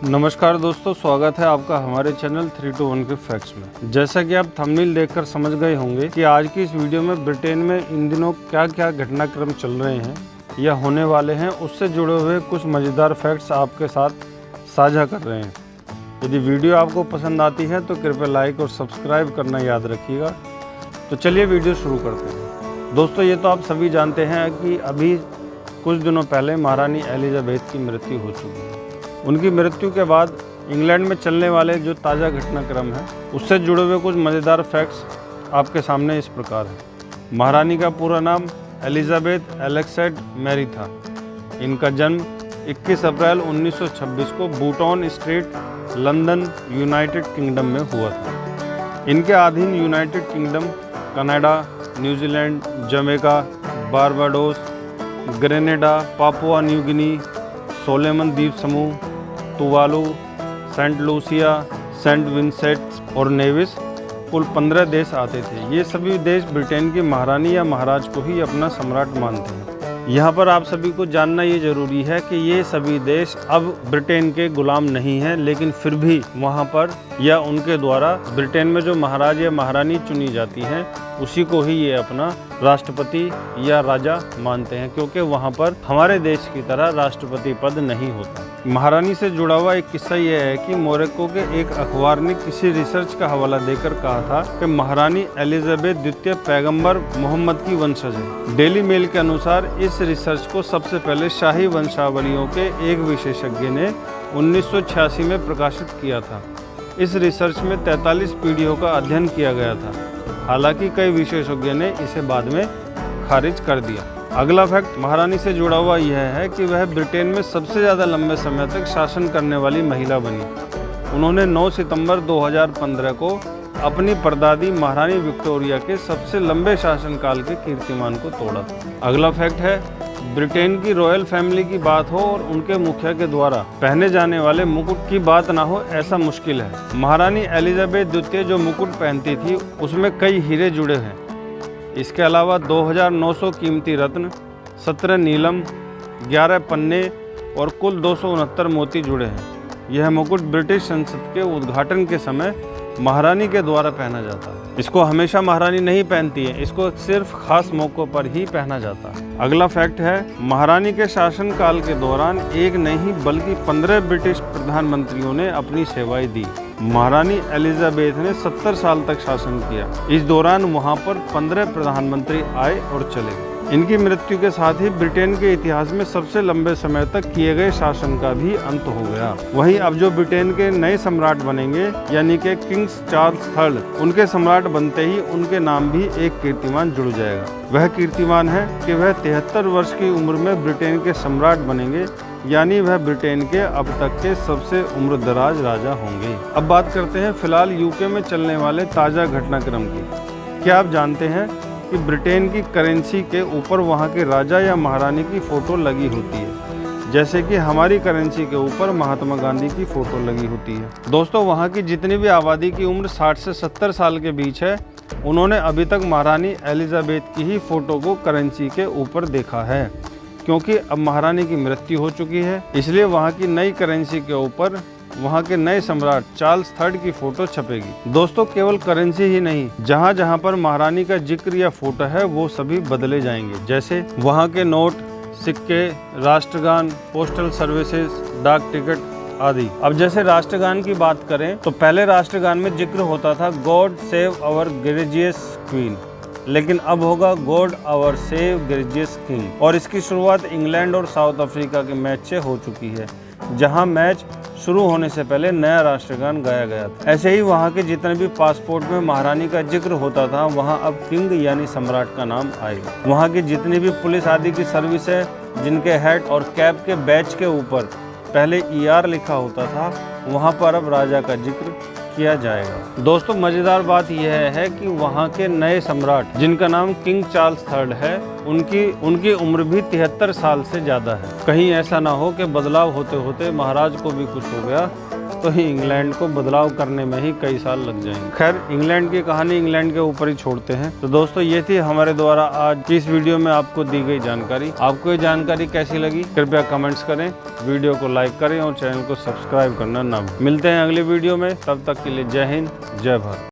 नमस्कार दोस्तों, स्वागत है आपका हमारे चैनल 3 to 1 के फैक्ट्स में। जैसा कि आप थंबनेल देखकर समझ गए होंगे कि आज की इस वीडियो में ब्रिटेन में इन दिनों क्या क्या घटनाक्रम चल रहे हैं या होने वाले हैं, उससे जुड़े हुए कुछ मज़ेदार फैक्ट्स आपके साथ साझा कर रहे हैं। यदि वीडियो आपको पसंद आती है तो कृपया लाइक और सब्सक्राइब करना याद रखिएगा। तो चलिए वीडियो शुरू करते हैं। दोस्तों, ये तो आप सभी जानते हैं कि अभी कुछ दिनों पहले महारानी एलिजाबेथ की मृत्यु हो चुकी है। उनकी मृत्यु के बाद इंग्लैंड में चलने वाले जो ताज़ा घटनाक्रम है उससे जुड़े हुए कुछ मज़ेदार फैक्ट्स आपके सामने इस प्रकार है। महारानी का पूरा नाम एलिजाबेथ एलेक्सेट मैरी था। इनका जन्म 21 अप्रैल 1926 को Bruton street, London, United Kingdom में हुआ था। इनके अधीन United Kingdom, Canada, New Zealand, Jamaica, Barbados, Grenada, Papua New Guinea, Solomon द्वीप समूह, Tuvalu, Saint Lucia, Saint Vincent और नेविस, कुल 15 देश आते थे। ये सभी देश ब्रिटेन की महारानी या महाराज को ही अपना सम्राट मानते हैं। यहाँ पर आप सभी को जानना ये जरूरी है कि ये सभी देश अब ब्रिटेन के गुलाम नहीं हैं, लेकिन फिर भी वहाँ पर या उनके द्वारा ब्रिटेन में जो महाराज या महारानी चुनी जाती हैं उसी को ही ये अपना राष्ट्रपति या राजा मानते हैं, क्योंकि वहाँ पर हमारे देश की तरह राष्ट्रपति पद नहीं होता। महारानी से जुड़ा हुआ एक किस्सा ये है कि मोरक्को के एक अखबार ने किसी रिसर्च का हवाला देकर कहा था कि महारानी एलिजाबेथ द्वितीय पैगंबर मोहम्मद की वंशज है। डेली मेल के अनुसार इस रिसर्च को सबसे पहले शाही वंशावलियों के एक विशेषज्ञ ने 1986 में प्रकाशित किया था। इस रिसर्च में 43 पीढ़ियों का अध्ययन किया गया था। हालांकि कई विशेषज्ञों ने इसे बाद में खारिज कर दिया। अगला फैक्ट महारानी से जुड़ा हुआ यह है कि वह ब्रिटेन में सबसे ज़्यादा लंबे समय तक शासन करने वाली महिला बनी। उन्होंने 9 सितंबर 2015 को अपनी परदादी महारानी विक्टोरिया के सबसे लंबे शासनकाल के कीर्तिमान को तोड़ा। अगला फैक्ट है, ब्रिटेन की रॉयल फैमिली की बात हो और उनके मुखिया के द्वारा पहने जाने वाले मुकुट की बात ना हो, ऐसा मुश्किल है। महारानी एलिजाबेथ द्वितीय जो मुकुट पहनती थी उसमें कई हीरे जुड़े हैं। इसके अलावा 2900 कीमती रत्न, 17 नीलम, 11 पन्ने और कुल 269 मोती जुड़े हैं। यह मुकुट ब्रिटिश संसद के उद्घाटन के समय महारानी के द्वारा पहना जाता है। इसको हमेशा महारानी नहीं पहनती है, इसको सिर्फ खास मौक़ों पर ही पहना जाता है। अगला फैक्ट है, महारानी के शासनकाल के दौरान एक नहीं बल्कि 15 ब्रिटिश प्रधानमंत्रियों ने अपनी सेवाएं दी। महारानी एलिजाबेथ ने 70 साल तक शासन किया। इस दौरान वहां पर 15 प्रधानमंत्री आए और चले। इनकी मृत्यु के साथ ही ब्रिटेन के इतिहास में सबसे लंबे समय तक किए गए शासन का भी अंत हो गया। वहीं अब जो ब्रिटेन के नए सम्राट बनेंगे यानी कि किंग्स चार्ल्स III, उनके सम्राट बनते ही उनके नाम भी एक कीर्तिमान जुड़ जाएगा। वह कीर्तिमान है कि वह 73 वर्ष की उम्र में ब्रिटेन के सम्राट बनेंगे, यानी वह ब्रिटेन के अब तक के सबसे उम्रदराज राजा होंगे। अब बात करते हैं फिलहाल यूके में चलने वाले ताज़ा घटनाक्रम की। क्या आप जानते हैं कि ब्रिटेन की करेंसी के ऊपर वहाँ के राजा या महारानी की फ़ोटो लगी होती है, जैसे कि हमारी करेंसी के ऊपर महात्मा गांधी की फ़ोटो लगी होती है। दोस्तों, वहाँ की जितनी भी आबादी की उम्र 60 से 70 साल के बीच है, उन्होंने अभी तक महारानी एलिजाबेथ की ही फ़ोटो को करेंसी के ऊपर देखा है। क्योंकि अब महारानी की मृत्यु हो चुकी है, इसलिए वहाँ की नई करेंसी के ऊपर वहाँ के नए सम्राट चार्ल्स III की फोटो छपेगी। दोस्तों, केवल करेंसी ही नहीं, जहाँ जहाँ पर महारानी का जिक्र या फोटो है वो सभी बदले जाएंगे। जैसे वहाँ के नोट, सिक्के, राष्ट्रगान, पोस्टल सर्विसेज, डाक टिकट आदि। अब जैसे राष्ट्रगान की बात करें तो पहले राष्ट्रगान में जिक्र होता था गॉड सेव आवर ग्रेजियस क्वीन, लेकिन अब होगा गॉड आवर सेव ग्रेजियस किंग। और इसकी शुरुआत इंग्लैंड और साउथ अफ्रीका के मैच से हो चुकी है, जहां मैच शुरू होने से पहले नया राष्ट्रगान गाया गया था। ऐसे ही वहां के जितने भी पासपोर्ट में महारानी का जिक्र होता था, वहां अब किंग यानी सम्राट का नाम आएगा। वहां की जितनी भी पुलिस आदि की सर्विस है, जिनके हेड और कैप के बैच के ऊपर पहले ER लिखा होता था, वहां पर अब राजा का जिक्र किया जाएगा। दोस्तों, मज़ेदार बात यह है कि वहाँ के नए सम्राट जिनका नाम किंग चार्ल्स III है, उनकी उम्र भी 73 साल से ज़्यादा है। कहीं ऐसा ना हो कि बदलाव होते होते महाराज को भी कुछ हो गया तो इंग्लैंड को बदलाव करने में ही कई साल लग जाएंगे। खैर, इंग्लैंड की कहानी इंग्लैंड के ऊपर ही छोड़ते हैं। तो दोस्तों, ये थी हमारे द्वारा आज की इस वीडियो में आपको दी गई जानकारी। आपको ये जानकारी कैसी लगी कृपया कमेंट्स करें, वीडियो को लाइक करें और चैनल को सब्सक्राइब करना ना भूलें। मिलते हैं अगली वीडियो में, तब तक के लिए जय हिंद, जय भारत।